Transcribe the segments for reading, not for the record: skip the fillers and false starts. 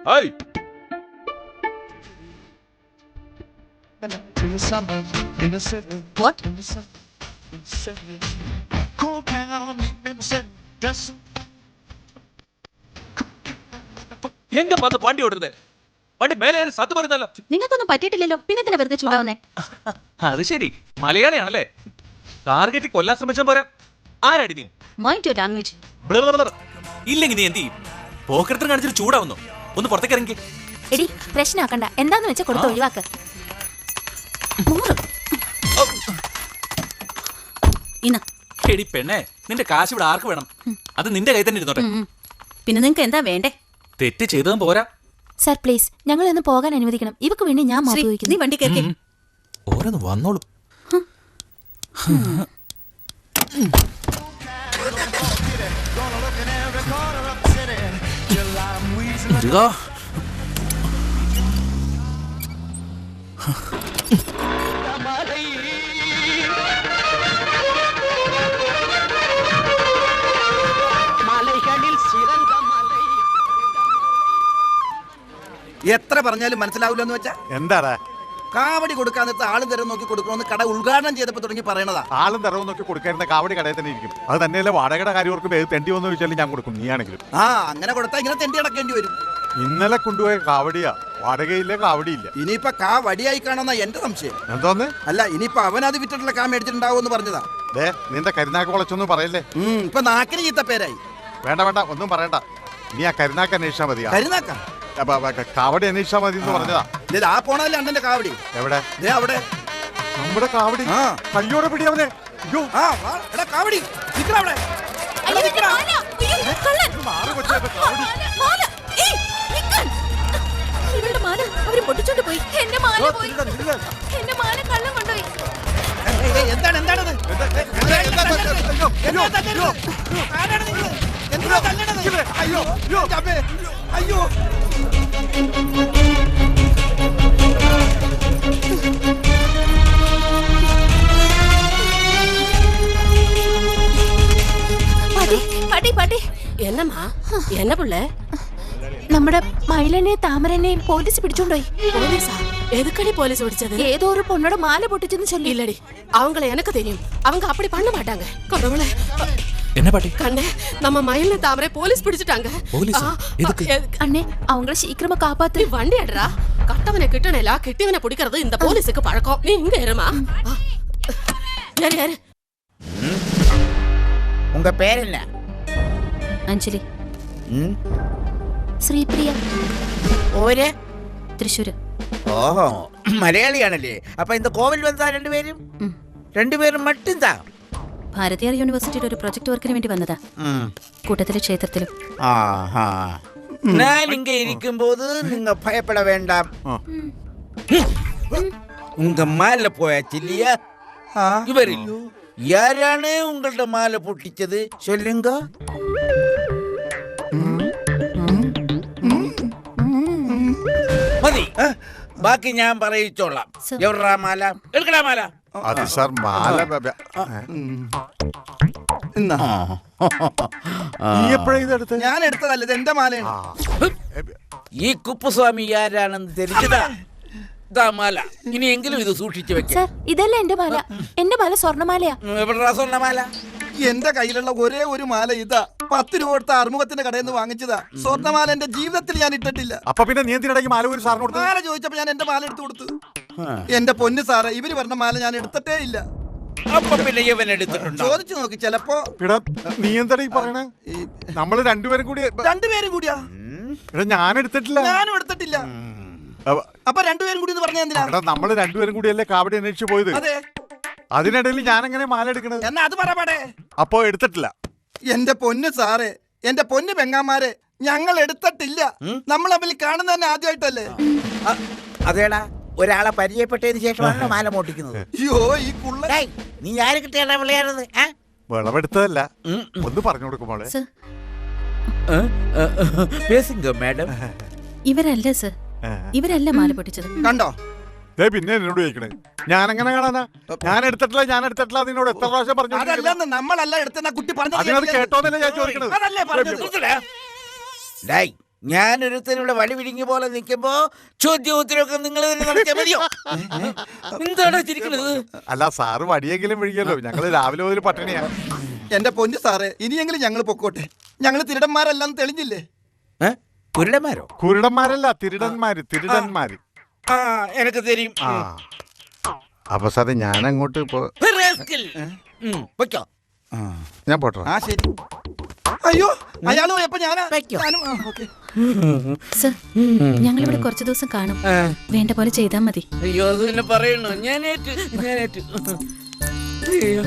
Hi. What? എങ്ക பார்த்து பாண்டி ஓடுறது വണ്ടി മേലെ സത്ത് പറയുന്നല്ലോ. നിങ്ങൾക്കൊന്നും പറ്റിയിട്ടില്ലല്ലോ, പിന്നെ തന്നെ വെറുതെ ചൂടാവുന്നേ. അത് ശരി, മലയാളിയാണല്ലേ. ടാർഗറ്റ് കൊല്ലാൻ ശ്രമിച്ചാൽ പോരാ. ആരാടി നീ? Mind your language. ഇല്ലെങ്കിൽ നീ എന്ത് ചെയ്യും? പോക്കരത്തിന് കാണിച്ചിട്ട് ചൂടാവുന്നു. ഒന്ന് പുറത്തേക്ക് ഇറങ്ങി. എടി പ്രശ്നമാക്കണ്ട, എന്താന്ന് വെച്ചാ കൊടുത്ത് ഒഴിവാക്ക്. എടി പെണ്ണേ, നിന്റെ കാശ് ഇവിടെ ആർക്ക് വേണം? അത് നിന്റെ കയ്യിൽ തന്നെ ഇരുന്നോട്ടെ. പിന്നെ നിങ്ങൾക്ക് എന്താ വേണ്ടേ? തെറ്റ് ചെയ്തതും പോരാ. സർ പ്ലീസ്, ഞങ്ങളെ ഒന്ന് പോകാൻ അനുവദിക്കണം. ഇവക്ക് വേണ്ടി ഞാൻ മാപ്പ് ചോദിക്കുന്നു. നീ വണ്ടി കേൾക്കേ. ഓരോന്ന് വന്നോളൂ. എത്ര പറഞ്ഞാലും മനസ്സിലാവില്ലെന്ന് വെച്ചാ എന്താടാ കാവടി കൊടുക്കാൻ നേരത്തെ ആളും തരം നോക്കി കൊടുക്കണമെന്ന് കട ഉദ്ഘാടനം ചെയ്തപ്പോ തുടങ്ങി പറയണതാ. ആളും തരവും നോക്കി കൊടുക്കായിരുന്ന കാവടി കടയിൽ തന്നെ ഇരിക്കും. അത് തന്നെയല്ല വാടകയുടെ കാര്യം ഓർക്കും. ഏത് തെണ്ടി വന്നു ചോദിച്ചാലും ഞാൻ കൊടുക്കും. നീയാണെങ്കിലും അങ്ങനെ കൊടുത്താൽ ഇങ്ങനെ തെണ്ടി അടക്കേണ്ടി വരും. ഇന്നലെ കൊണ്ടുപോയ കാവടിയാ, വാടകയില്ല കാവടിയില്ല. ഇനിയിപ്പൊ കാ വടിയായി കാണുന്ന എന്റെ സംശയം. എന്തോന്ന്? അല്ല, ഇനിയിപ്പൊ അവനത് വിറ്റിട്ടുള്ള കാ മേടിച്ചിട്ടുണ്ടാവുമെന്ന് പറഞ്ഞതാ. നിന്റെ കരുനാക്ക് കുളച്ചൊന്നും പറയല്ലേ. ഇപ്പൊ നാക്കിന് ചീത്ത പേരായി. വേണ്ട വേണ്ട, ഒന്നും പറയണ്ട. നീ ആ കരുനാക്ക് അന്വേഷിച്ചാ മതിയാ. കരുനാക്ക കാവടി അന്വേഷിച്ചാ മതി എന്ന് പറഞ്ഞതാ. ആ പോണല്ലേ അണ്ണന്റെ കാവടി. എവിടെ? അവിടെ നമ്മുടെ കാവടി. കയ്യോടെ പിടിയാവനെ. കാവടി അവിടെ. പൊട്ടിച്ചോണ്ട് പോയി. എന്റെ മാല പോയി. എന്റെ മാല കള്ളം കൊണ്ടുപോയി. എന്താണ് എന്താണത്? അയ്യോ അയ്യോ. എന്നമ്മാ, എന്നെ പിള്ളേ? നമ്മുടെ മയിലനെയും താമരനെയും പോലീസ് പിടിച്ചോണ്ടോയി. പോലീസാ? എതുക്കടി പോലീസ് പിടിച്ചത്? ഏതോ ഒരു പൊണ്ണോട് മാല പൊട്ടിച്ചെന്ന് ചൊല്ലി. ഇല്ലടി, അവങ്ങളെ എനക്ക് தெரியும். அவங்க அப்படி பண்ண மாட்டாங்க. கொண்டவளே என்ன பாட்டி? கண்ணே, நம்ம மயில தாமரை போலீஸ் பிடிச்சிட்டாங்க. போலீஸ் எதுக்கு? அண்ணே, அவங்கள சீக்கிரமா காப்பாத்து. நீ வண்டி எடுறா. கட்டவனை கிட்டனேல கெட்டிவனை பிடிக்கிறது இந்த போலீஸுக்கு பழக்கம். நீ இங்க இருமா. யாரு யாரு? உங்க பேர் என்ன? അഞ്ജലി. ശ്രീപ്രിയ. ഓര്? തൃശ്ശൂര്. ഓഹോ, മലയാളിയാണല്ലേ. അപ്പൊ ഇന്ന് കോവിൽ വന്നതാ രണ്ടുപേരും? രണ്ടുപേരും മട്ടിന്താ? ഭാരതീയർ യൂണിവേഴ്സിറ്റിയുടെ ഒരു പ്രൊജക്ട് വർക്കിന് വേണ്ടി വന്നതാ. കൂട്ടത്തിലെ ക്ഷേത്രത്തിലും. ഞാൻ ഇങ്ങ ഇരിക്കുമ്പോது நீங்க பயப்பட வேண்டாம். உங்க மாலை போயாச்சு இல்லையா? இவரில் யாரானே உங்களோட மாலை பொட்டிச்சது சொல்லுங்க. മതി, ബാക്കി ഞാൻ പറയിച്ചോളാം. എവിടാ മാല? എടുക്കടാ മാല. അത് സാർ മാല. ഞാൻ എടുത്തതല്ല, ഇത് എന്റെ മാലയാണ്. ഈ കുപ്പുസ്വാമി ആരാണെന്ന് தெரிஞ்சതാ. ഇതാ മാല. ഇനിയെങ്കിലും ഇത് സൂക്ഷിച്ചു വെക്കാം. ഇതല്ല എന്റെ മാല. എന്റെ മാല സ്വർണ്ണമാലയാ. എവിടാ സ്വർണ്ണമാല? എന്റെ കയ്യിലുള്ള ഒരേ ഒരു മാല ഇതാ. 10 രൂപ കൊടുത്ത അറുമുഖത്തിന്റെ കടയിൽ നിന്ന് വാങ്ങിച്ചതാ. സ്വർണ്ണമാല എന്റെ ജീവിതത്തിൽ ഞാൻ ഇട്ടിട്ടില്ല. അപ്പൊ പിന്നെ നീ എന്തിനിടയ്ക്ക് മാല ഒരു സാറിന് കൊടുത്തു? മാല ചോദിച്ചപ്പോ ഞാൻ എന്റെ മാല എടുത്തു കൊടുത്തു. എന്റെ പൊന്ന് സാറേ, ഇവര് പറഞ്ഞ മാല ഞാൻ എടുത്തിട്ടേ ഇല്ല. അപ്പൊ പിന്നെ ഇവൻ എടുത്തിട്ടുണ്ട്. ചോദിച്ചു നോക്കി, ചിലപ്പോ. നീ എന്താ ഈ പറയണേ? നമ്മള് രണ്ടുപേരും കൂടിയാ? ഞാൻ എടുത്തിട്ടില്ല. ഞാനും എടുത്തിട്ടില്ല. അപ്പൊ രണ്ടുപേരും കൂടി പറഞ്ഞ എന്തിനാ? നമ്മള് രണ്ടുപേരും കൂടിയല്ലേ കാവടി അന്വേഷിച്ചു പോയത്. അതെ. അതിനിടയിൽ ഞാൻ എങ്ങനെ മാല എടുക്കണത്? എന്നാ അത് പറ. അപ്പോ എടുത്തിട്ടില്ല. എന്റെ പൊന്ന് സാറേ, എന്റെ പൊന്ന് പെങ്ങാമാരെ, ഞങ്ങൾ എടുത്തിട്ടില്ല. നമ്മൾ തമ്മിൽ കാണുന്ന തന്നെ ആദ്യമായിട്ടല്ലേ? അതേടാ, ഒരാളെ പരിചയപ്പെട്ടതിന് ശേഷമാണ് മാല മോട്ടിക്കുന്നത്. അയ്യോ, ഈ കുള്ള നീ ആര് കിട്ടിയാ വിളയാണത്? വിളവെടുത്തതല്ല, ഒന്ന് പറഞ്ഞു കൊടുക്കുമ്പോളെ. മാഡം, ഇവരല്ല സർ, ഇവരല്ല മാല പൊട്ടിച്ചത്. കണ്ടോ? പിന്നെ എന്നോട് ചോദിക്കണേ, ഞാൻ എങ്ങനെ കാണാനാ? ഞാൻ എടുത്തിട്ടില്ല നിന്നോട് എത്ര പ്രാവശ്യം പറഞ്ഞു? അതല്ലെന്ന്, നമ്മളല്ല എടുത്തെന്ന കുട്ടി പറഞ്ഞു. അതിനത് കേട്ടോന്നല്ലേ ഞാൻ ചോദിക്കണത്. അതല്ലേ പറഞ്ഞത്. ഞാനൊരുത്തരുടെ വഴി വിഴുങ്ങിയ പോലെ നിൽക്കുമ്പോ ചോദ്യം ഉത്തരവൊക്കെ നിങ്ങൾ തന്നെ നടത്തിയാൽ മതിയോ? എന്താണ് ചിരിക്കുന്നത്? അല്ല സാറ് വടിയെങ്കിലും വിഴിക്കല്ലോ, ഞങ്ങള് രാവിലെ മുതൽ പട്ടിണിയാ. എന്റെ പൊന്നു സാറേ, ഇനിയെങ്കിലും ഞങ്ങൾ പൊക്കോട്ടെ. ഞങ്ങൾ തിരുടന്മാരെല്ലാം തെളിഞ്ഞില്ലേ? കുരുടന്മാരോ? കുരുടന്മാരല്ല, തിരുടന്മാര്. ആ എനിക്ക് തരും. ആ അപ്പൊ സാറേ ഞാൻ അങ്ങോട്ട് വെക്കോ. ഞാൻ പോട്ടോ. ആ ശരി. അയ്യോ അയാള് പോയപ്പോ ഞാനും ഓക്കേ. സർ, ഞങ്ങളിവിടെ കുറച്ചു ദിവസം കാണും. വേണ്ട പോലെ ചെയ്താൽ മതി. അയ്യോ അത് തന്നെ പറയണോ? ഞാനേറ്റു. അയ്യോ.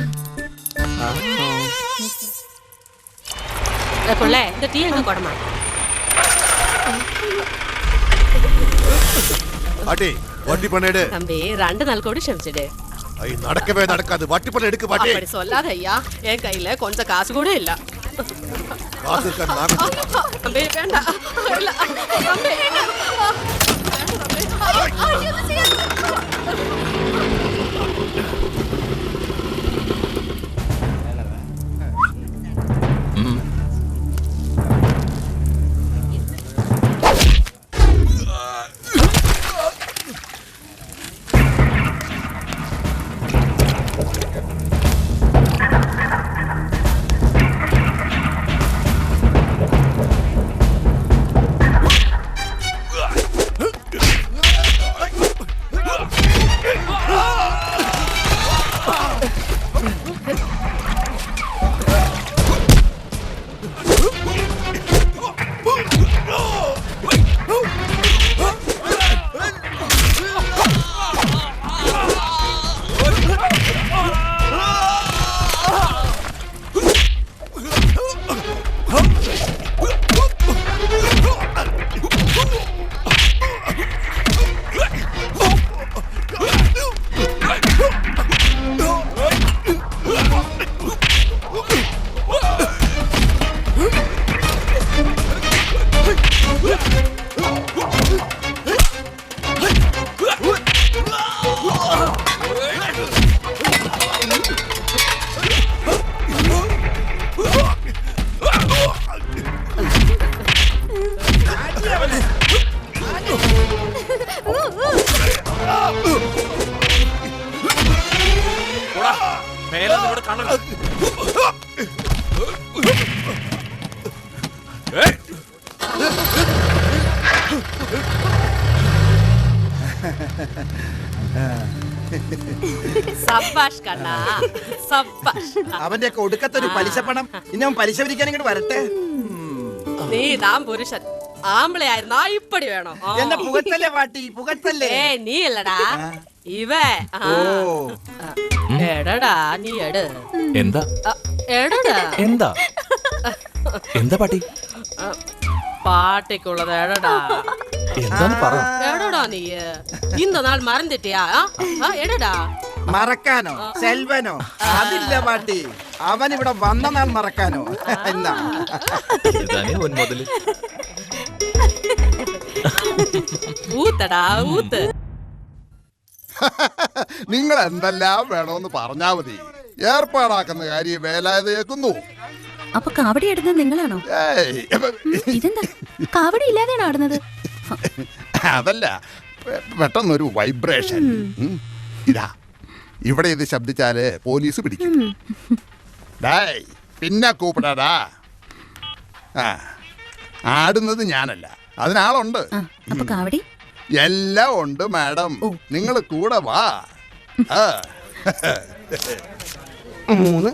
பிள்ளை இந்த டீ எங்க கொடமா பாட்டி வட்டி பண்ணிடு. தம்பி 2 நாள் கூட ஷமிச்சிடு. ஐ நடக்கவே நடக்காது. வட்டி பண்ண எடுக்க பாட்டி. அப்படி சொல்லாத ஐயா, என் கையில கொஞ்சம் காசு கூட இல்ல. காசு இருக்கா? நான் தம்பி வேண்டாம். இல்ல தம்பி வேண்டாம். സബ്ബാഷ് കണ്ണാ സബ്ബാഷ്. അവന്റെ ഒക്കെ ഒടുക്കത്തൊരു പലിശ പണം. ഇനി അവൻ പലിശ പിരിക്കാൻ ഇങ്ങോട്ട് വരട്ടെ. നീ താൻ പുരുഷൻ ആമ്പിളയായിരുന്നാ ഇപ്പടി വേണോ? എന്നെ പുകത്തല്ലേ പാട്ടി, പുകത്തല്ലേ? ഏ നീ അല്ലടാ ഇവ. എടടാ നീ എട്. എന്താ എടടാ എന്താ എന്താ പാട്ടി? പാട്ടിക്കുള്ളത് എടടാ. എന്താന്ന് പറ. എടടാ നീ இந்த நாள் മറന്നിട്ടിയാ? എടടാ. മറക്കാനോ സെൽവനോ? അതില്ല പാട്ടി. അവൻ ഇവിടെ വന്ന നാൾ മറക്കാനോ? എന്നാ ഊത്തടാ ഊത്ത്. നിങ്ങൾ എന്തെല്ലാം വേണമെന്ന് പറഞ്ഞാ മതി, ഏർപ്പാടാക്കുന്ന കാര്യം വേലായത് കേൾക്കുന്നു. അപ്പൊ കാവടി ഇടുന്നത് നിങ്ങളാണോ? ഇതെന്താ കാവടി ഇല്ലാതെയാണ് ആടുന്നത്? അതല്ല, പെട്ടെന്നൊരു വൈബ്രേഷൻ. ഇതാ ഇവിടെ ഇത് ശബ്ദിച്ചാല് പോലീസ് പിടിക്കും. ഡേയ് പിന്നെ കൂപ്പിടാടാ. ആടുന്നത് ഞാനല്ല, അതിനാളുണ്ട്. അപ്പൊ കാവടി എല്ലാം ഉണ്ട് മാഡം, നിങ്ങൾ കൂടെ വാ. 3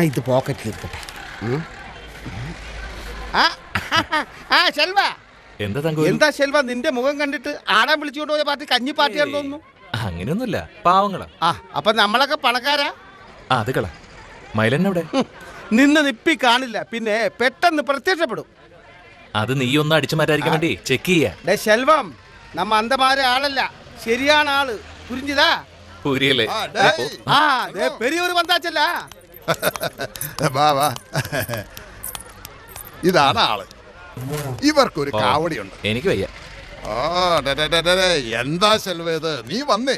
ഇത് പോക്കറ്റിൽ ഇരിക്കട്ടെ. എന്താ ശെൽവ നിന്റെ മുഖം കണ്ടിട്ട് ആടാൻ വിളിച്ചുകൊണ്ട് പോയ പാർട്ടി കഞ്ഞി പാർട്ടിയാണെന്ന് തോന്നുന്നു. അങ്ങനെയൊന്നുമില്ല, പാവങ്ങളാ. അപ്പൊ നമ്മളൊക്കെ പണക്കാരാ. അത് കള. മൈലന്നവിടെ നിന്ന് നിപ്പി കാണില്ല, പിന്നെ പെട്ടെന്ന് പ്രത്യക്ഷപ്പെടും. അത് നീ ഒന്ന് അടിച്ചു മാറ്റാതിരിക്കാൻ വേണ്ടി ചെക്ക് ചെയ്യാ. ശെൽവം നമ്മ അന്തമാരെ ആളല്ല, ശരിയാണ് ആള്. പുരിഞ്ചിതാ പൂരിയല്ലേ? പെരിയൊരു വന്നാച്ചല്ല. വാ വാ, ഇതാണ് ആള്. ഇവർക്കൊരു കാവടിയുണ്ട്. എനിക്ക് വയ്യ. എന്താ ചെലവേത്, നീ വന്നേ?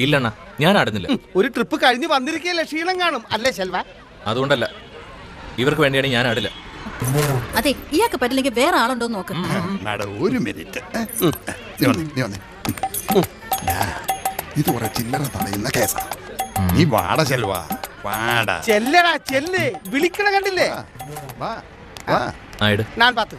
ഇല്ലണ്ണ, ഞാൻ ആടുന്നില്ല. ഒരു ട്രിപ്പ് കഴിഞ്ഞ് വന്നിരിക്കല്ലേ, ക്ഷീണം കാണും അല്ലേ ശെൽവ? അതുകൊണ്ടല്ല, ഇവർക്ക് വേണ്ടിയാണ് ഞാൻ ആടില്ല. അതെ ഇയാൾക്ക് പറ്റില്ലെങ്കിൽ വേറെ ആളുണ്ടോ നോക്ക്. മാഡം ഒരു മിനിറ്റ് നീ വന്നേ ഇത് കുറെ ചില്ലറ തടയുന്ന കേസാ. നീ വാട ചെൽവാ വാട ചെല്ലടാ ചെല്ല് വിളിക്കണ കണ്ടില്ലേ വാ വാ ആയിട് ഞാൻ പാത്ത്